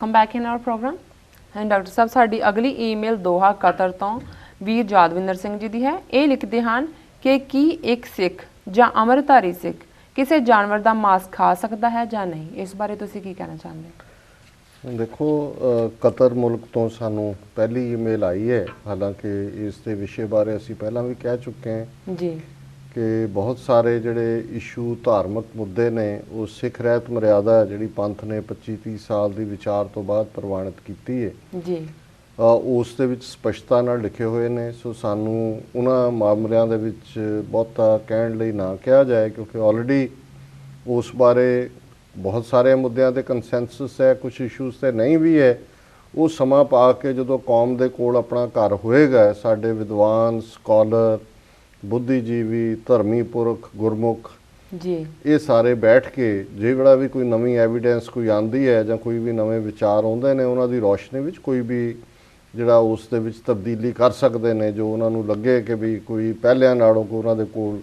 Come back in our programme and doctor ਸਾਹਿਬ ਸਾਡੀ ਅਗਲੀ ਈਮੇਲ ਦੋਹਾ ਕਤਰ ਤੋਂ ਵੀਰ ਯਾਦਵਿੰਦਰ ਸਿੰਘ ਜੀ ਦੀ ਹੈ। ਇਹ ਲਿਖਦੇ ਹਨ ਕਿ ਕੀ ਇੱਕ ਸਿੱਖ ਜਾਂ ਅਮਰਧਾਰੀ ਸਿੱਖ ਕਿਸੇ ਜਾਨਵਰ ਦਾ ਮਾंस ਖਾ ਸਕਦਾ ਹੈ ਜਾਂ ਨਹੀਂ। ਇਸ ਬਾਰੇ ਤੁਸੀਂ ਕੀ ਕਹਿਣਾ ਚਾਹੁੰਦੇ ਹੋ? देखो कतर मुल्क तो सानू पहली ईमेल आई है, हालांकि इस दे विषय बारे असी पहला भी कह चुके हैं जी कि बहुत सारे जिहड़े इशू धार्मिक मुद्दे ने वो सिख रहत मर्यादा जिहड़ी पंथ ने 25-30 साल की विचार तो बाद प्रवाणित की है जी उस दे विच स्पष्टता नाल लिखे हुए ने। सो सानू उन्हां मामलिਆਂ ਦੇ ਵਿੱਚ ਬਹੁਤਾ ਕਹਿਣ ਲਈ ਨਾ ਕਿਹਾ ਜਾਏ, क्योंकि ऑलरेडी उस बारे बहुत सारे मुद्दों के कंसेंसस है, कुछ इशूज़ तो नहीं भी है। वो समा पा के जो कौम के कोल अपना घर होएगा, साडे विद्वान स्कॉलर बुद्धिजीवी धर्मी पुरख गुरमुख जी ये सारे बैठ के जेड़ा भी कोई नवी एविडेंस कोई आती है ਜਾਂ कोई भी नवे विचार आते हैं उन्हों की रोशनी में कोई भी जिहड़ा उस दे विच तब्दीली कर सकते हैं जो उन्होंने लगे कि भी कोई पहलिਆਂ नालों को उन्होंने कोल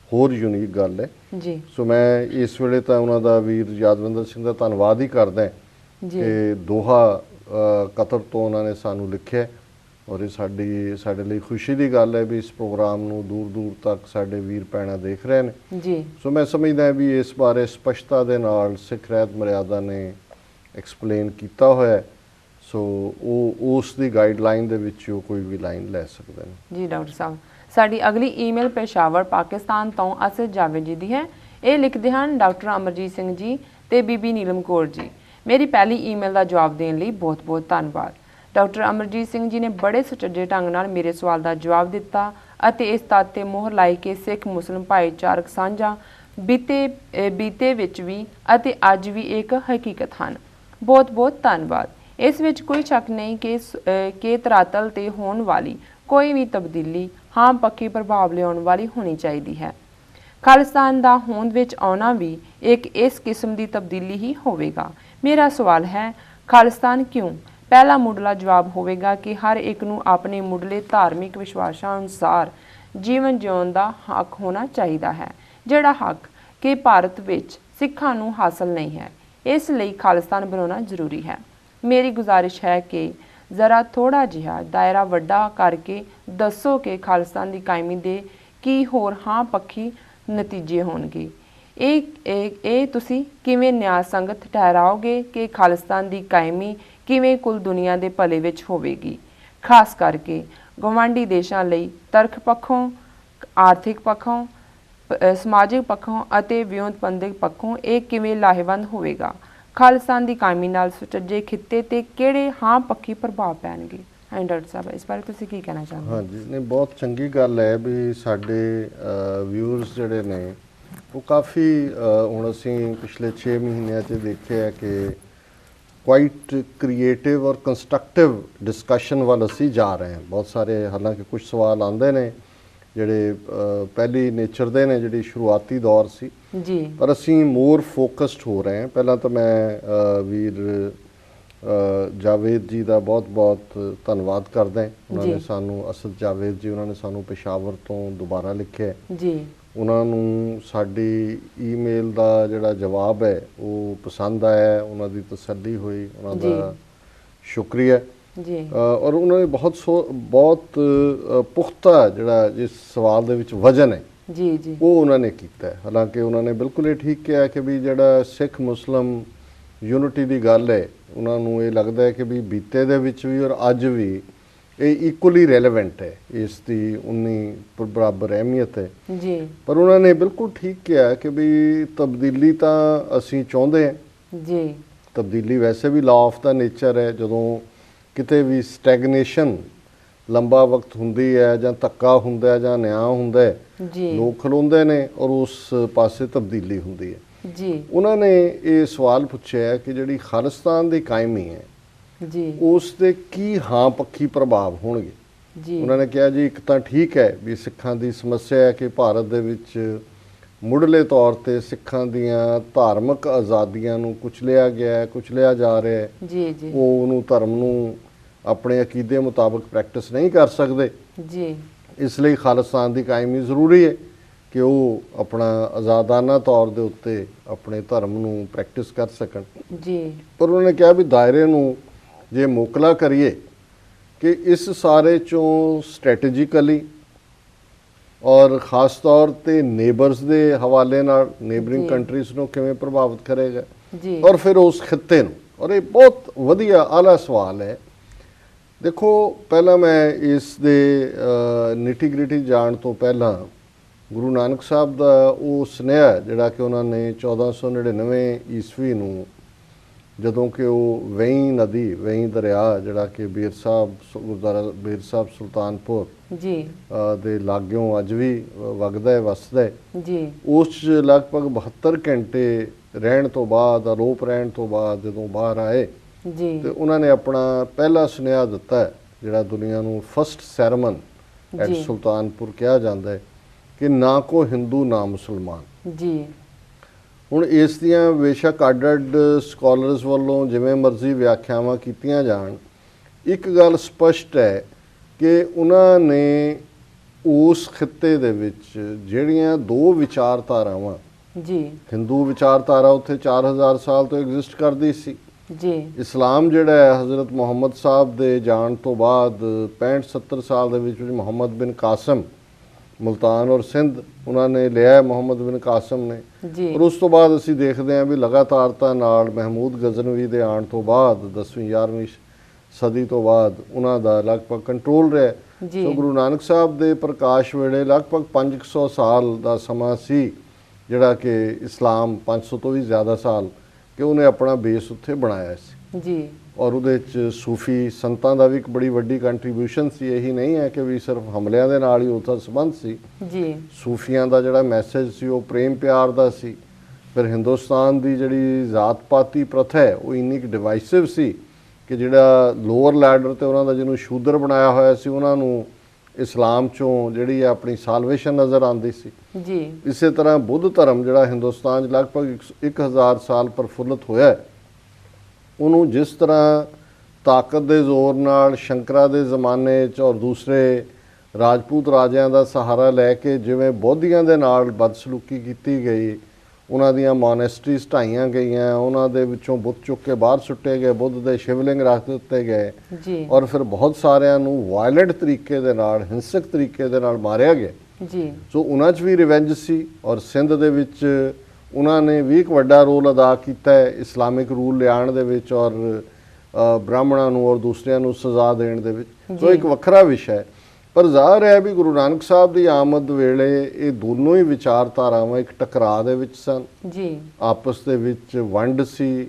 होर यूनीक गल है जी। सो मैं इस वेले तो उन्होंने वीर यादविंदर सिंह का धन्यवाद ही करदा कि दोहा कतर तो उन्होंने सानू लिखे और ये साडे लई खुशी की गल है भी इस प्रोग्राम नू दूर दूर तक साडे वीर भैणां देख रहे हैं जी। सो मैं समझदा भी इस बारे स्पष्टता दे नाल सिख रहत मर्यादा ने एक्सप्लेन किया होया, सो उस दी गाइडलाइन दे विचों कोई भी लाइन लै सकदे ने। जी डॉक्टर साहब साडी अगली ईमेल पेशावर पाकिस्तान तो असद जावेद जी दी है। ये लिखते हैं डॉक्टर अमरजीत सिंह जी ते बीबी नीलम कौर जी, मेरी पहली ईमेल का जवाब देने लई बहुत बहुत धन्यवाद। डॉक्टर अमरजीत सिंह जी ने बड़े सुचज्जे ढंग नाल मेरे सवाल का जवाब दिता अते इस तत्त ते मोहर लाई कि सिख मुस्लिम भाईचारक साझा बीते विच भी अते अज भी एक हकीकत हैं। बहुत बहुत धन्यवाद। इस विच कोई शक नहीं कि धरातल ते होने वाली कोई भी तब्दीली हाँ पक्की प्रभाव लियाउण वाली होनी चाहिए है। खालिस्तान दा होंद विच आउणा भी एक इस किस्म की तब्दीली ही होवेगा। मेरा सवाल है खालिस्तान क्यों? पहला मुढ़ला जवाब होवेगा कि हर एक नूं अपने मुढ़ले धार्मिक विश्वासां अनुसार जीवन जिउण दा हक होना चाहिए है, जिहड़ा हक कि भारत विच सिखां नूं हासिल नहीं है। इसलिए खालिस्तान बनाना जरूरी है। मेरी गुजारिश है कि जरा थोड़ा जिहा दायरा वड्डा करके दसो कि खालिस्तान की कायमी दे की होर हाँ पक्षी नतीजे होणगे। ਇਹ ਤੁਸੀਂ ਕਿਵੇਂ ਨਿਆਂ ਸੰਗਤ ਠਹਿਰਾਓਗੇ ਕਿ ਖਾਲਿਸਤਾਨ ਦੀ ਕਾਇਮੀ ਕਿਵੇਂ ਕੁੱਲ ਦੁਨੀਆ ਦੇ ਭਲੇ ਵਿੱਚ ਹੋਵੇਗੀ, ਖਾਸ ਕਰਕੇ ਗਵਾਂਢੀ ਦੇਸ਼ਾਂ ਲਈ ਤਰਕ ਪੱਖੋਂ, ਆਰਥਿਕ ਪੱਖੋਂ, ਸਮਾਜਿਕ ਪੱਖੋਂ ਅਤੇ ਵਿਉਂਤਬੰਦਿਕ ਪੱਖੋਂ ਇਹ ਕਿਵੇਂ ਲਾਹੇਵੰਦ ਹੋਵੇਗਾ। ਖਾਲਿਸਤਾਨ ਦੀ ਕਾਇਮੀ ਨਾਲ ਸੁਚੱਜੇ ਖਿੱਤੇ ਤੇ ਕਿਹੜੇ ਹਾਂ ਪੱਖੀ ਪ੍ਰਭਾਵ ਪੈਣਗੇ। डॉक्टर साहब इस बारे तुसीं की कहना चाहते? हाँ जी, नहीं बहुत चंगी गल है भी साडे व्यूअर्स जिहड़े ने वो काफ़ी हुण असीं पिछले 6 महीनों च देखे है कि क्वाइट क्रिएटिव और कंस्ट्रक्टिव डिस्कशन वाल असीं जा रहे हैं। बहुत सारे हालांकि कुछ सवाल आते हैं जिहड़े पहली नेचर दे ने जिहड़ी शुरुआती दौर सी जी, पर असीं मोर फोकस्ड हो रहे हैं। पहला तो मैं वीर जावेद जी का बहुत बहुत धन्यवाद करदा। उन्होंने सानू असद जावेद जी उन्होंने सानू पेशावर तो दोबारा लिखे जी। उन्होंने साडी ईमेल का जिहड़ा जवाब है वो पसंद आया, उन्होंने तसल्ली हुई, उन्होंने शुक्रिया जी। और उन्होंने बहुत पुख्ता जिहड़ा जिस सवाल दे विच वजन है जी जी वो उन्होंने किया है। हालांकि उन्होंने बिल्कुल ये ठीक किया कि भी जिहड़ा सिख मुस्लिम यूनिटी की गल है उन्होंने ये लगता है कि भी बीते दे विच भी और अज भी ये इक्वली रेलेवेंट है, इसकी उन्नी बराबर अहमियत है जी। पर उन्होंने बिल्कुल ठीक किया कि भी तब्दीली तो असी चाहते हैं जी, तब्दीली वैसे भी लॉ ऑफ द नेचर है। जो किते भी स्टैगनेशन लंबा वक्त हुंदी है जां धक्का हुंदा है जां न्याय हुंदा है जी लोग खलोंदे ने और उस पासे तब्दीली हुंदी है जी उन्होंने ये सवाल पूछा है कि जिहड़ी खालिस्तान की कायमी है जी उस दे की हाँ पक्षी प्रभाव होणगे जी। उन्होंने कहा जी एक तो ठीक है भी सिखां दी समस्या है कि भारत दे विच मुढ़ले तौर ते सिखां दीयां धार्मिक आज़ादियां नूं कुचलिया गया है, कुचलिया जा रहा है जी जी। वो उन्होंने धर्म नूं अपने अकीदे मुताबिक प्रैक्टिस नहीं कर सकते, जी इसलिए खालिस्तान की कायमी जरूरी है ਕਿ ਉਹ ਆਪਣਾ ਆਜ਼ਾਦਾਨਾ ਤੌਰ ਦੇ ਉੱਤੇ ਆਪਣੇ ਧਰਮ ਨੂੰ ਪ੍ਰੈਕਟਿਸ ਕਰ ਸਕਣ ਜੀ। ਪਰ ਉਹਨਾਂ ਨੇ ਕਿਹਾ ਵੀ ਦਾਇਰੇ ਨੂੰ ਜੇ ਮੋਕਲਾ ਕਰੀਏ ਕਿ ਇਸ ਸਾਰੇ ਚੋਂ ਸਟ੍ਰੈਟੇਜਿਕਲੀ ਔਰ ख़ास तौर ਤੇ ਨੇਬਰਸ ਦੇ ਹਵਾਲੇ ਨਾਲ ਨੇਬਰਿੰਗ ਕੰਟਰੀਜ਼ ਨੂੰ ਕਿਵੇਂ ਪ੍ਰਭਾਵਿਤ ਕਰੇਗਾ ਜੀ ਔਰ ਫਿਰ ਉਸ ਖਿੱਤੇ ਨੂੰ। ਔਰ ਇਹ ਬਹੁਤ ਵਧੀਆ ਆਲਾ ਸਵਾਲ ਹੈ। ਦੇਖੋ ਪਹਿਲਾਂ ਮੈਂ ਇਸ ਦੇ ਨਿਟੀ ਗ੍ਰਿਟੀ ਜਾਣ ਤੋਂ ਪਹਿਲਾਂ ਗੁਰੂ ਨਾਨਕ ਸਾਹਿਬ ਦਾ ਉਹ ਸੁਨੇਹਾ ਜਿਹੜਾ ਕਿ ਉਹਨਾਂ ਨੇ 1499 ਈਸਵੀ ਨੂੰ ਜਦੋਂ ਕਿ ਉਹ ਵੇਈਂ ਨਦੀ ਵੇਈਂ ਦਰਿਆ ਜਿਹੜਾ ਕਿ ਬੀਰ ਸਾਹਿਬ ਗੁਰਦੁਆਰਾ ਬੀਰ ਸਾਹਿਬ ਸੁਲਤਾਨਪੁਰ ਜੀ ਦੇ ਲਾਗਿਓਂ ਅੱਜ ਵੀ ਵਗਦਾ ਹੈ ਵਸਦਾ ਹੈ ਜੀ, ਉਸ 'ਚ ਲਗਭਗ 72 ਘੰਟੇ ਰਹਿਣ ਤੋਂ ਬਾਅਦ ਆਰੋਪ ਰਹਿਣ ਤੋਂ ਬਾਅਦ ਜਦੋਂ ਬਾਹਰ ਆਏ ਜੀ ਤੇ ਉਹਨਾਂ ਨੇ ਆਪਣਾ ਪਹਿਲਾ ਸੁਨੇਹਾ ਦਿੱਤਾ ਹੈ ਜਿਹੜਾ ਦੁਨੀਆ ਨੂੰ ਫਸਟ ਸੈਰਮਨ ਐਟ ਜੀ। ਸੁਲਤਾਨਪੁਰ ਕਿਹਾ ਜਾਂਦਾ ਹੈ ਕਿ ਨਾ ਕੋ ਹਿੰਦੂ ਨਾ ਮੁਸਲਮਾਨ। ਜੀ ਹੁਣ ਇਸ ਦੀਆਂ ਬੇਸ਼ੱਕ ਅੱਡ-ਅੱਡ ਸਕਾਲਰਸ ਵੱਲੋਂ ਜਿਵੇਂ ਮਰਜ਼ੀ ਵਿਆਖਿਆਵਾਂ ਕੀਤੀਆਂ ਜਾਣ, ਇੱਕ ਗੱਲ ਸਪਸ਼ਟ ਹੈ ਕਿ ਉਹਨਾਂ ਨੇ ਉਸ ਖਿੱਤੇ ਦੇ ਵਿੱਚ ਜਿਹੜੀਆਂ ਦੋ ਵਿਚਾਰਧਾਰਾਵਾਂ, ਜੀ ਹਿੰਦੂ ਵਿਚਾਰਧਾਰਾ ਉੱਥੇ 4000 ਸਾਲ ਤੋਂ ਐਗਜ਼ਿਸਟ ਕਰਦੀ ਸੀ, ਜੀ ਇਸਲਾਮ ਜਿਹੜਾ ਹੈ ਹਜ਼ਰਤ ਮੁਹੰਮਦ ਸਾਹਿਬ ਦੇ ਜਾਣ ਤੋਂ ਬਾਅਦ 65-70 ਸਾਲ ਦੇ ਵਿੱਚ ਮੁਹੰਮਦ ਬਿਨ ਕਾਸਮ ਮੁਲਤਾਨ ਔਰ ਸਿੰਧ ਉਹਨਾਂ ਨੇ ਲਿਆ ਮੁਹੰਮਦ ਬਿਨ ਕਾਸਮ ਨੇ। ਜੀ ਔਰ ਉਸ ਤੋਂ ਬਾਅਦ ਅਸੀਂ ਦੇਖਦੇ ਹਾਂ ਵੀ ਲਗਾਤਾਰਤਾ ਨਾਲ ਮਹਿਮੂਦ ਗਜ਼ਨਵੀ ਦੇ ਆਉਣ ਤੋਂ ਬਾਅਦ 10ਵੀਂ 11ਵੀਂ ਸਦੀ ਤੋਂ ਬਾਅਦ ਉਹਨਾਂ ਦਾ ਲਗਭਗ ਕੰਟਰੋਲ ਰਿਹਾ। ਜੀ ਸੋ ਗੁਰੂ ਨਾਨਕ ਸਾਹਿਬ ਦੇ ਪ੍ਰਕਾਸ਼ ਵੇਲੇ ਲਗਭਗ 500 ਸਾਲ ਦਾ ਸਮਾਂ ਸੀ ਜਿਹੜਾ ਕਿ ਇਸਲਾਮ 500 ਤੋਂ ਵੀ ਜ਼ਿਆਦਾ ਸਾਲ ਕਿ ਉਹਨੇ ਆਪਣਾ ਬੇਸ ਉੱਥੇ ਬਣਾਇਆ ਸੀ। ਜੀ ਔਰ ਉਹਦੇ 'ਚ ਸੂਫੀ ਸੰਤਾਂ ਦਾ ਵੀ ਇੱਕ ਬੜੀ ਵੱਡੀ ਕੰਟਰੀਬਿਊਸ਼ਨ ਸੀ। ਇਹੀ ਨਹੀਂ ਹੈ ਕਿ ਵੀ ਸਿਰਫ ਹਮਲਿਆਂ ਦੇ ਨਾਲ ਹੀ ਉਹਦਾ ਸੰਬੰਧ ਸੀ। ਜੀ ਸੂਫੀਆਂ ਦਾ ਜਿਹੜਾ ਮੈਸੇਜ ਸੀ ਉਹ ਪ੍ਰੇਮ ਪਿਆਰ ਦਾ ਸੀ। ਫਿਰ ਹਿੰਦੁਸਤਾਨ ਦੀ ਜਿਹੜੀ ਜ਼ਾਤ ਪਾਤੀ ਪ੍ਰਥਾ ਹੈ ਉਹ ਇੰਨੀ ਕੁ ਡਿਵਾਈਸਿਵ ਸੀ ਕਿ ਜਿਹੜਾ ਲੋਅਰ ਲੈਡਰ ਤੇ ਉਹਨਾਂ ਦਾ ਜਿਹਨੂੰ ਸ਼ੂਦਰ ਬਣਾਇਆ ਹੋਇਆ ਸੀ ਉਹਨਾਂ ਨੂੰ ਇਸਲਾਮ ਚੋਂ ਜਿਹੜੀ ਆਪਣੀ ਸਾਲਵੇਸ਼ਨ ਨਜ਼ਰ ਆਉਂਦੀ ਸੀ। ਜੀ ਇਸੇ ਤਰ੍ਹਾਂ ਬੁੱਧ ਧਰਮ ਜਿਹੜਾ ਹਿੰਦੁਸਤਾਨ 'ਚ ਲਗਭਗ 1000 ਸਾਲ ਪ੍ਰਫੁੱਲਤ ਹੋਇਆ ਹੈ, ਉਹਨੂੰ ਜਿਸ ਤਰ੍ਹਾਂ ਤਾਕਤ ਦੇ ਜ਼ੋਰ ਨਾਲ ਸ਼ੰਕਰਾ ਦੇ ਜ਼ਮਾਨੇ 'ਚ ਔਰ ਦੂਸਰੇ ਰਾਜਪੂਤ ਰਾਜਿਆਂ ਦਾ ਸਹਾਰਾ ਲੈ ਕੇ ਜਿਵੇਂ ਬੋਧੀਆਂ ਦੇ ਨਾਲ ਬਦਸਲੂਕੀ ਕੀਤੀ ਗਈ, ਉਹਨਾਂ ਦੀਆਂ ਮੋਨੈਸਟਰੀਜ਼ ਢਾਈਆਂ ਗਈਆਂ, ਉਹਨਾਂ ਦੇ ਵਿੱਚੋਂ ਬੁੱਤ ਚੁੱਕ ਕੇ ਬਾਹਰ ਸੁੱਟੇ ਗਏ, ਬੁੱਧ ਦੇ ਸ਼ਿਵਲਿੰਗ ਰੱਖ ਦਿੱਤੇ ਗਏ ਜੀ ਔਰ ਫਿਰ ਬਹੁਤ ਸਾਰਿਆਂ ਨੂੰ ਵਾਇਲੈਂਟ ਤਰੀਕੇ ਦੇ ਨਾਲ ਹਿੰਸਕ ਤਰੀਕੇ ਦੇ ਨਾਲ ਮਾਰਿਆ ਗਿਆ। ਜੀ ਸੋ ਉਹਨਾਂ 'ਚ ਵੀ ਰਿਵੈਂਜ ਸੀ ਔਰ ਸਿੰਧ ਦੇ ਵਿੱਚ ਉਹਨਾਂ ਨੇ ਵੀ ਇੱਕ ਵੱਡਾ ਰੋਲ ਅਦਾ ਕੀਤਾ ਹੈ ਇਸਲਾਮਿਕ ਰੂਲ ਲਿਆਉਣ ਦੇ ਵਿੱਚ ਔਰ ਬ੍ਰਾਹਮਣਾਂ ਨੂੰ ਔਰ ਦੂਸਰਿਆਂ ਨੂੰ ਸਜ਼ਾ ਦੇਣ ਦੇ ਵਿੱਚ। ਸੋ ਇੱਕ ਵੱਖਰਾ ਵਿਸ਼ਾ ਹੈ। ਪਰ ਜ਼ਾਹਰ ਹੈ ਵੀ ਗੁਰੂ ਨਾਨਕ ਸਾਹਿਬ ਦੀ ਆਮਦ ਵੇਲੇ ਇਹ ਦੋਨੋਂ ਹੀ ਵਿਚਾਰਧਾਰਾਵਾਂ ਇੱਕ ਟਕਰਾਅ ਦੇ ਵਿੱਚ ਸਨ, ਜੀ ਆਪਸ ਦੇ ਵਿੱਚ ਵੰਡ ਸੀ।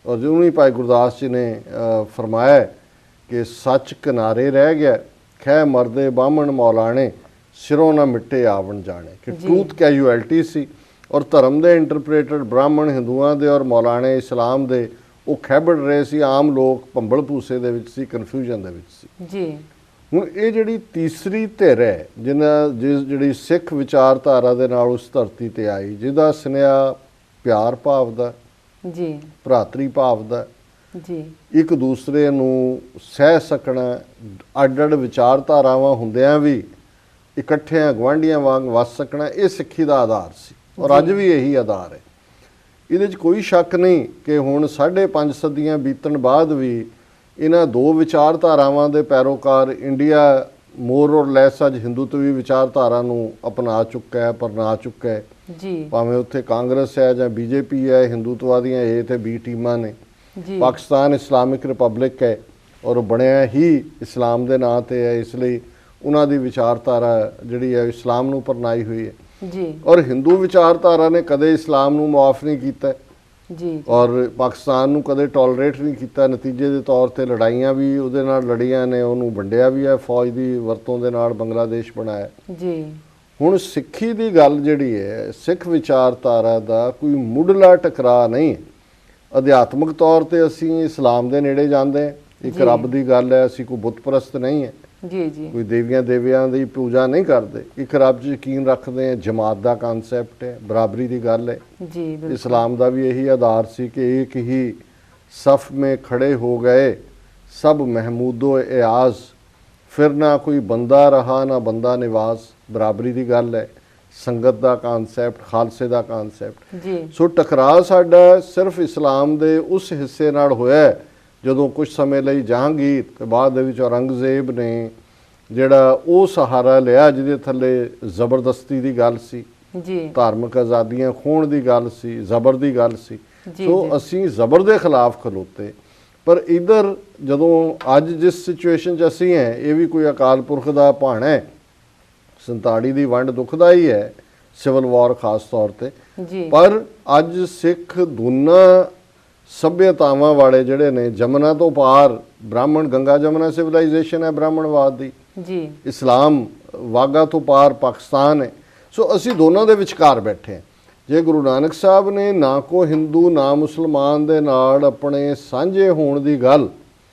ਔਰ ਜਿਉਂ ਹੀ ਭਾਈ ਗੁਰਦਾਸ ਜੀ ਨੇ ਫਰਮਾਇਆ ਕਿ ਸੱਚ ਕਿਨਾਰੇ ਰਹਿ ਗਿਆ, ਖੈ ਮਰਦੇ ਬਾਹਮਣ ਮੌਲਾਣੇ, ਸਿਰੋਂ ਨਾ ਮਿੱਟੇ ਆਵਣ ਜਾਣੇ, ਕਿ ਟਰੂਥ ਕੈਜੂਅਲਟੀ ਸੀ ਔਰ ਧਰਮ ਦੇ ਇੰਟਰਪ੍ਰੇਟਰ ਬ੍ਰਾਹਮਣ ਹਿੰਦੂਆਂ ਦੇ ਔਰ ਮੌਲਾਣੇ ਇਸਲਾਮ ਦੇ ਉਹ ਖੈਬੜ ਰਹੇ ਸੀ। ਆਮ ਲੋਕ ਭੰਬਲ ਭੂਸੇ ਦੇ ਵਿੱਚ ਸੀ, ਕਨਫਿਊਜ਼ਨ ਦੇ ਵਿੱਚ ਸੀ। ਜੀ ਹੁਣ ਇਹ ਜਿਹੜੀ ਤੀਸਰੀ ਧਿਰ ਹੈ ਜਿਹੜੀ ਸਿੱਖ ਵਿਚਾਰਧਾਰਾ ਦੇ ਨਾਲ ਉਸ ਧਰਤੀ ਤੇ ਆਈ, ਜਿਹਦਾ ਸੁਨੇਹਾ ਪਿਆਰ ਭਾਵ ਦਾ, ਜੀ ਭਰਾਤਰੀ ਭਾਵ ਦਾ, ਜੀ ਇੱਕ ਦੂਸਰੇ ਨੂੰ ਸਹਿ ਸਕਣਾ, ਅੱਡ-ਅੱਡ ਵਿਚਾਰਧਾਰਾਵਾਂ ਹੁੰਦਿਆਂ ਵੀ ਇਕੱਠਿਆਂ ਗੁਆਂਢੀਆਂ ਵਾਂਗ ਵਸ ਸਕਣਾ, ਇਹ ਸਿੱਖੀ ਦਾ ਆਧਾਰ ਸੀ ਔਰ ਅੱਜ ਵੀ ਇਹੀ ਆਧਾਰ ਹੈ। ਇਹਦੇ 'ਚ ਕੋਈ ਸ਼ੱਕ ਨਹੀਂ ਕਿ ਹੁਣ 5.5 ਸਦੀਆਂ ਬੀਤਣ ਬਾਅਦ ਵੀ ਇਹਨਾਂ ਦੋ ਵਿਚਾਰਧਾਰਾਵਾਂ ਦੇ ਪੈਰੋਕਾਰ ਇੰਡੀਆ ਮੋਰ ਔਰ ਲੈਸ ਅੱਜ ਹਿੰਦੂਤਵੀ ਵਿਚਾਰਧਾਰਾ ਨੂੰ ਅਪਣਾ ਚੁੱਕਾ ਹੈ, ਅਪਣਾ ਚੁੱਕਾ ਹੈ। ਜੀ ਭਾਵੇਂ ਉੱਥੇ ਕਾਂਗਰਸ ਹੈ ਜਾਂ ਬੀਜੇਪੀ ਹੈ, ਹਿੰਦੂਤਵਾ ਦੀਆਂ ਏ ਤੇ ਬੀ ਟੀਮਾਂ ਨੇ। ਜੀ ਪਾਕਿਸਤਾਨ ਇਸਲਾਮਿਕ ਰਿਪਬਲਿਕ ਹੈ ਔਰ ਉਹ ਬਣਿਆ ਹੀ ਇਸਲਾਮ ਦੇ ਨਾਂ ਤੇ ਹੈ, ਇਸ ਲਈ ਉਹਨਾਂ ਦੀ ਵਿਚਾਰਧਾਰਾ ਜਿਹੜੀ ਹੈ ਇਸਲਾਮ ਨੂੰ ਪਰਨਾਈ ਹੋਈ ਹੈ। ਜੀ ਔਰ ਹਿੰਦੂ ਵਿਚਾਰਧਾਰਾ ਨੇ ਕਦੇ ਇਸਲਾਮ ਨੂੰ ਮੁਆਫ ਨਹੀਂ ਕੀਤਾ ਜੀ ਔਰ ਪਾਕਿਸਤਾਨ ਨੂੰ ਕਦੇ ਟੋਲਰੇਟ ਨਹੀਂ ਕੀਤਾ। ਨਤੀਜੇ ਦੇ ਤੌਰ ਤੇ ਲੜਾਈਆਂ ਵੀ ਉਹਦੇ ਨਾਲ ਲੜੀਆਂ ਨੇ, ਉਹਨੂੰ ਵੰਡਿਆ ਵੀ ਹੈ, ਫੌਜ ਦੀ ਵਰਤੋਂ ਦੇ ਨਾਲ ਬੰਗਲਾਦੇਸ਼ ਬਣਾਇਆ। ਜੀ ਹੁਣ ਸਿੱਖੀ ਦੀ ਗੱਲ ਜਿਹੜੀ ਹੈ, ਸਿੱਖ ਵਿਚਾਰਧਾਰਾ ਦਾ ਕੋਈ ਮੁੱਢਲਾ ਟਕਰਾਅ ਨਹੀਂ। ਅਧਿਆਤਮਿਕ ਤੌਰ ਤੇ ਅਸੀਂ ਇਸਲਾਮ ਦੇ ਨੇੜੇ ਜਾਂਦੇ ਹਾਂ, ਇੱਕ ਰੱਬ ਦੀ ਗੱਲ ਹੈ, ਅਸੀਂ ਕੋਈ ਬੁੱਤ ਪ੍ਰਸਤ ਨਹੀਂ ਹੈ, ਜੀ ਜੀ ਕੋਈ ਦੇਵੀਆਂ ਦੇਵਿਆਂ ਦੀ ਪੂਜਾ ਨਹੀਂ ਕਰਦੇ, ਇੱਕ ਰੱਬ 'ਚ ਯਕੀਨ ਰੱਖਦੇ ਹਾਂ। ਜਮਾਤ ਦਾ ਕਨਸੈਪਟ ਹੈ, ਬਰਾਬਰੀ ਦੀ ਗੱਲ ਹੈ। ਜੀ ਬਿल्कुल। इस्लाम का भी यही आधार सी कि एक ही सफ़ में खड़े हो गए सब महमूदो एआज, फिर ना कोई बंदा रहा ना बंदा निवाज, बराबरी की गल है। ਸੰਗਤ ਦਾ ਕਨਸੈਪਟ, ਖਾਲਸੇ ਦਾ ਕਨਸੈਪਟ। ਜੀ ਸੋ ਟਕਰਾਅ ਸਾਡਾ ਸਿਰਫ ਇਸਲਾਮ ਦੇ ਉਸ ਹਿੱਸੇ ਨਾਲ ਹੋਇਆ ਹੈ ਜਦੋਂ ਕੁਝ ਸਮੇਂ ਲਈ ਜਹਾਂਗੀਰ ਤੇ ਬਾਅਦ ਦੇ ਵਿੱਚ ਔਰੰਗਜ਼ੇਬ ਨੇ ਜਿਹੜਾ ਉਹ ਸਹਾਰਾ ਲਿਆ ਜਿਹਦੇ ਥੱਲੇ ਜ਼ਬਰਦਸਤੀ ਦੀ ਗੱਲ ਸੀ, ਜੀ ਧਾਰਮਿਕ ਆਜ਼ਾਦੀਆਂ ਖੋਹਣ ਦੀ ਗੱਲ ਸੀ, ਜ਼ਬਰ ਦੀ ਗੱਲ ਸੀ। ਜੀ ਸੋ ਅਸੀਂ ਜ਼ਬਰ ਦੇ ਖਿਲਾਫ ਖਲੋਤੇ। ਪਰ ਇਧਰ ਜਦੋਂ ਅੱਜ ਜਿਸ ਸਿਚੁਏਸ਼ਨ 'ਚ ਅਸੀਂ ਹੈ, ਇਹ ਵੀ ਕੋਈ ਅਕਾਲ ਪੁਰਖ ਦਾ ਭਾਣਾ ਹੈ। 47 ਦੀ ਵੰਡ ਦੁਖਦਾਈ ਹੈ, ਸਿਵਲ ਵਾਰ ਖਾਸ ਤੌਰ ਤੇ। ਜੀ ਪਰ ਅੱਜ ਸਿੱਖ ਦੋਨਾਂ ਸੱਭਿਅਤਾਵਾਂ ਵਾਲੇ ਜਿਹੜੇ ਨੇ, ਜਮਨਾ ਤੋਂ ਪਾਰ ਬ੍ਰਾਹਮਣ, ਗੰਗਾ ਜਮਨਾ ਸਿਵਲਾਈਜੇਸ਼ਨ ਹੈ ਬ੍ਰਾਹਮਣਵਾਦ ਦੀ, ਜੀ ਇਸਲਾਮ ਵਾਗਾ ਤੋਂ ਪਾਰ ਪਾਕਿਸਤਾਨ ਹੈ। ਸੋ ਅਸੀਂ ਦੋਨਾਂ ਦੇ ਵਿਚਕਾਰ ਬੈਠੇ ਹਾਂ। ਜੇ ਗੁਰੂ ਨਾਨਕ ਸਾਹਿਬ ਨੇ ਨਾ ਕੋ ਹਿੰਦੂ ਨਾ ਮੁਸਲਮਾਨ ਦੇ ਨਾਲ ਆਪਣੇ ਸਾਂਝੇ ਹੋਣ ਦੀ ਗੱਲ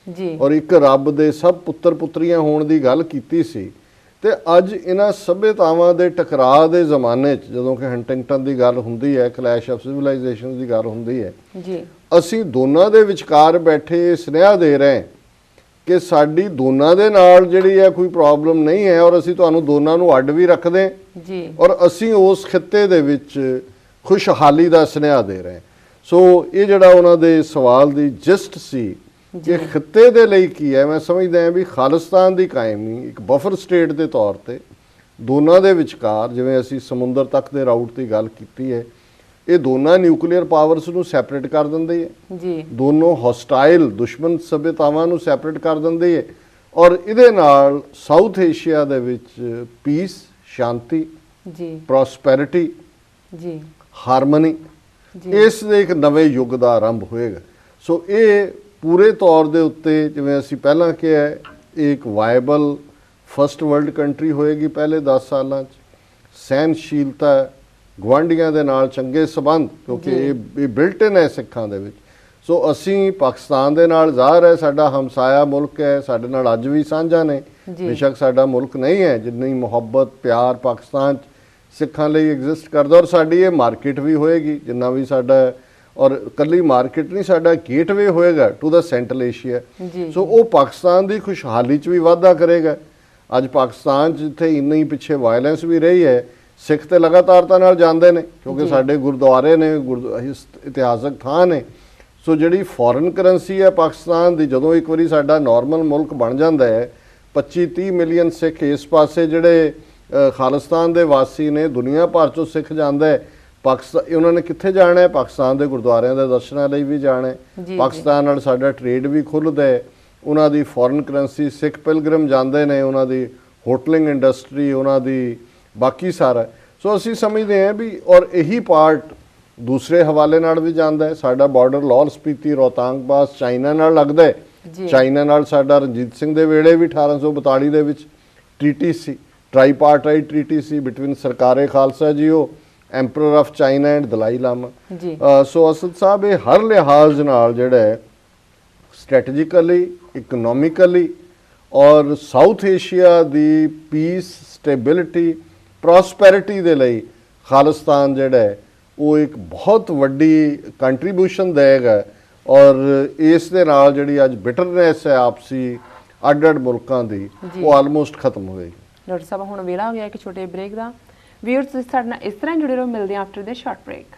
ਜੀ ਔਰ ਇੱਕ ਰੱਬ ਦੇ ਸਭ ਪੁੱਤਰ ਪੁੱਤਰੀਆਂ ਹੋਣ ਦੀ ਗੱਲ ਕੀਤੀ ਸੀ, ਤੇ ਅੱਜ ਇਹਨਾਂ ਸੱਭਿਅਤਾਵਾਂ ਦੇ ਟਕਰਾਅ ਦੇ ਜ਼ਮਾਨੇ 'ਚ ਜਦੋਂ ਕਿ ਹੰਟਿੰਗਟਨ ਦੀ ਗੱਲ ਹੁੰਦੀ ਹੈ, ਕਲੈਸ਼ ਆਫ ਸਿਵਲਾਈਜੇਸ਼ਨ ਦੀ ਗੱਲ ਹੁੰਦੀ ਹੈ, ਜੀ ਅਸੀਂ ਦੋਨਾਂ ਦੇ ਵਿਚਕਾਰ ਬੈਠੇ ਸੁਨੇਹਾ ਦੇ ਰਹੇ ਕਿ ਸਾਡੀ ਦੋਨਾਂ ਦੇ ਨਾਲ ਜਿਹੜੀ ਹੈ ਕੋਈ ਪ੍ਰੋਬਲਮ ਨਹੀਂ ਹੈ ਔਰ ਅਸੀਂ ਤੁਹਾਨੂੰ ਦੋਨਾਂ ਨੂੰ ਅੱਡ ਵੀ ਰੱਖਦੇ ਜੀ ਔਰ ਅਸੀਂ ਉਸ ਖਿੱਤੇ ਦੇ ਵਿੱਚ ਖੁਸ਼ਹਾਲੀ ਦਾ ਸੁਨੇਹਾ ਦੇ ਰਹੇ। ਸੋ ਇਹ ਜਿਹੜਾ ਉਹਨਾਂ ਦੇ ਸਵਾਲ ਦੀ ਜਿਸਟ ਸੀ ਕਿ ਖਿੱਤੇ ਦੇ ਲਈ ਕੀ ਹੈ, ਮੈਂ ਸਮਝਦਾ ਹਾਂ ਵੀ ਖਾਲਿਸਤਾਨ ਦੀ ਕਾਇਮੀ ਇੱਕ ਬਫਰ ਸਟੇਟ ਦੇ ਤੌਰ ਤੇ ਦੋਨਾਂ ਦੇ ਵਿਚਕਾਰ, ਜਿਵੇਂ ਅਸੀਂ ਸਮੁੰਦਰ ਤੱਕ ਦੇ ਰਾਊਟ ਦੀ ਗੱਲ ਕੀਤੀ ਹੈ, ਇਹ ਦੋਨਾਂ ਨਿਊਕਲੀਅਰ ਪਾਵਰਸ ਨੂੰ ਸੈਪਰੇਟ ਕਰ ਦਿੰਦੀ ਹੈ, ਜੀ ਦੋਨੋਂ ਹੌਸਟਾਈਲ ਦੁਸ਼ਮਣ ਸੱਭਿਅਤਾਵਾਂ ਨੂੰ ਸੈਪਰੇਟ ਕਰ ਦਿੰਦੀ ਹੈ ਔਰ ਇਹਦੇ ਨਾਲ ਸਾਊਥ ਏਸ਼ੀਆ ਦੇ ਵਿੱਚ ਪੀਸ, ਸ਼ਾਂਤੀ, ਜੀ ਪ੍ਰੋਸਪੈਰਿਟੀ, ਜੀ ਹਾਰਮਨੀ, ਜੀ ਇਸ ਦੇ ਇੱਕ ਨਵੇਂ ਯੁੱਗ ਦਾ ਆਰੰਭ ਹੋਏਗਾ। ਸੋ ਇਹ ਪੂਰੇ ਤੌਰ ਦੇ ਉੱਤੇ, ਜਿਵੇਂ ਅਸੀਂ ਪਹਿਲਾਂ ਕਿਹਾ, ਇਹ ਇੱਕ ਵਾਇਬਲ ਫਸਟ ਵਰਲਡ ਕੰਟਰੀ ਹੋਏਗੀ ਪਹਿਲੇ 10 ਸਾਲਾਂ 'ਚ। ਸਹਿਨਸ਼ੀਲਤਾ, ਗੁਆਂਢੀਆਂ ਦੇ ਨਾਲ ਚੰਗੇ ਸੰਬੰਧ, ਕਿਉਂਕਿ ਇਹ ਬਿਲਟ ਇਨ ਹੈ ਸਿੱਖਾਂ ਦੇ ਵਿੱਚ। ਸੋ ਅਸੀਂ ਪਾਕਿਸਤਾਨ ਦੇ ਨਾਲ ਜ਼ਾਹਰ ਹੈ ਸਾਡਾ ਹਮਸਾਇਆ ਮੁਲਕ ਹੈ, ਸਾਡੇ ਨਾਲ ਅੱਜ ਵੀ ਸਾਂਝਾ ਨੇ, ਬੇਸ਼ੱਕ ਸਾਡਾ ਮੁਲਕ ਨਹੀਂ ਹੈ, ਜਿੰਨੀ ਮੁਹੱਬਤ ਪਿਆਰ ਪਾਕਿਸਤਾਨ 'ਚ ਸਿੱਖਾਂ ਲਈ ਐਗਜ਼ਿਸਟ ਕਰਦਾ, ਔਰ ਸਾਡੀ ਇਹ ਮਾਰਕੀਟ ਵੀ ਹੋਏਗੀ ਜਿੰਨਾ ਵੀ ਸਾਡਾ, ਔਰ ਕੱਲੀ ਮਾਰਕੀਟ ਨਹੀਂ, ਸਾਡਾ ਗੇਟਵੇ ਹੋਏਗਾ ਟੂ ਦਾ ਸੈਂਟਰਲ ਏਸ਼ੀਆ। ਸੋ ਉਹ ਪਾਕਿਸਤਾਨ ਦੀ ਖੁਸ਼ਹਾਲੀ 'ਚ ਵੀ ਵਾਧਾ ਕਰੇਗਾ। ਅੱਜ ਪਾਕਿਸਤਾਨ 'ਚ ਜਿੱਥੇ ਇੰਨੀ ਪਿੱਛੇ ਵਾਇਲੈਂਸ ਵੀ ਰਹੀ ਹੈ, ਸਿੱਖ ਤੇ ਲਗਾਤਾਰਤਾ ਨਾਲ ਜਾਂਦੇ ਨੇ ਕਿਉਂਕਿ ਸਾਡੇ ਗੁਰਦੁਆਰੇ ਨੇ, ਇਤਿਹਾਸਕ ਥਾਂ ਨੇ। ਸੋ ਜਿਹੜੀ ਫੋਰਨ ਕਰੰਸੀ ਹੈ ਪਾਕਿਸਤਾਨ ਦੀ, ਜਦੋਂ ਇੱਕ ਵਾਰੀ ਸਾਡਾ ਨਾਰਮਲ ਮੁਲਕ ਬਣ ਜਾਂਦਾ ਹੈ, 25-30 ਮਿਲੀਅਨ ਸਿੱਖ ਇਸ ਪਾਸੇ ਜਿਹੜੇ ਖਾਲਿਸਤਾਨ ਦੇ ਵਾਸੀ ਨੇ, ਦੁਨੀਆ ਭਰ ਚੋਂ ਸਿੱਖ ਜਾਂਦਾ ਹੈ ਪਾਕਿਸਤਾਨ। ਉਹਨਾਂ ਨੇ ਕਿੱਥੇ ਜਾਣਾ ਹੈ? ਪਾਕਿਸਤਾਨ ਦੇ ਗੁਰਦੁਆਰਿਆਂ ਦੇ ਦਰਸ਼ਨਾਂ ਲਈ ਵੀ ਜਾਣਾ ਹੈ। ਪਾਕਿਸਤਾਨ ਨਾਲ ਸਾਡਾ ਟ੍ਰੇਡ ਵੀ ਖੁੱਲ੍ਹਦਾ ਹੈ, ਉਹਨਾਂ ਦੀ ਫੋਰਨ ਕਰੰਸੀ, ਸਿੱਖ ਪਿਲਗ੍ਰਿਮ ਜਾਂਦੇ ਨੇ, ਉਹਨਾਂ ਦੀ ਹੋਟਲਿੰਗ ਇੰਡਸਟਰੀ, ਉਹਨਾਂ ਦੀ ਬਾਕੀ ਸਾਰਾ। ਸੋ ਅਸੀਂ ਸਮਝਦੇ ਹਾਂ ਵੀ, ਔਰ ਇਹੀ ਪਾਰਟ ਦੂਸਰੇ ਹਵਾਲੇ ਨਾਲ ਵੀ ਜਾਂਦਾ ਹੈ। ਸਾਡਾ ਬਾਰਡਰ ਲਾਹੌਰ ਸਪੀਤੀ, ਰੋਹਤਾਂਗ ਪਾਸ ਚਾਈਨਾ ਨਾਲ ਲੱਗਦਾ ਹੈ। ਚਾਈਨਾ ਨਾਲ ਸਾਡਾ ਰਣਜੀਤ ਸਿੰਘ ਦੇ ਵੇਲੇ ਵੀ 1842 ਦੇ ਵਿੱਚ treaty C, ਟ੍ਰਾਈਪਾਰਟਾਈਟ treaty C between Sarkare Khalsa JIO, ਐਂਪਰਰ of China and ਦਲਾਈ ਲਾਮਾ। ਸੋ ਅਸਦ ਸਾਹਿਬ ਇਹ ਹਰ ਲਿਹਾਜ਼ ਨਾਲ ਜਿਹੜਾ ਹੈ ਸਟ੍ਰੈਟੇਜਿਕਲੀ, ਇਕਨੋਮਿਕਲੀ ਔਰ ਸਾਊਥ ਏਸ਼ੀਆ ਦੀ ਪੀਸ, ਸਟੇਬਿਲਿਟੀ, ਪ੍ਰੋਸਪੈਰਿਟੀ ਦੇ ਲਈ ਖਾਲਿਸਤਾਨ ਜਿਹੜਾ ਹੈ ਉਹ ਇੱਕ ਬਹੁਤ ਵੱਡੀ ਕੰਟਰੀਬਿਊਸ਼ਨ ਦੇਗਾ। ਔਰ ਇਸ ਦੇ ਨਾਲ ਜਿਹੜੀ ਅੱਜ ਬਿਟਰਨੈਸ ਹੈ ਆਪਸੀ ਅੱਡ-ਅੱਡ ਮੁਲਕਾਂ ਦੀ, ਉਹ ਆਲਮੋਸਟ ਖਤਮ ਹੋਏਗੀ। ਡਾਕਟਰ ਸਾਹਿਬ ਹੁਣ ਵੇਲਾ ਹੋ ਗਿਆ ਇੱਕ ਛੋਟੇ ਬ੍ਰੇਕ ਦਾ। ਵੀਅਰਸ ਸਾਡੇ ਨਾਲ ਇਸ ਤਰ੍ਹਾਂ ਜੁੜੇ ਰਹੋ, ਮਿਲਦੇ ਹਾਂ ਆਫਟਰ ਦੇ ਸ਼ਾਰਟ ਬ੍ਰੇਕ।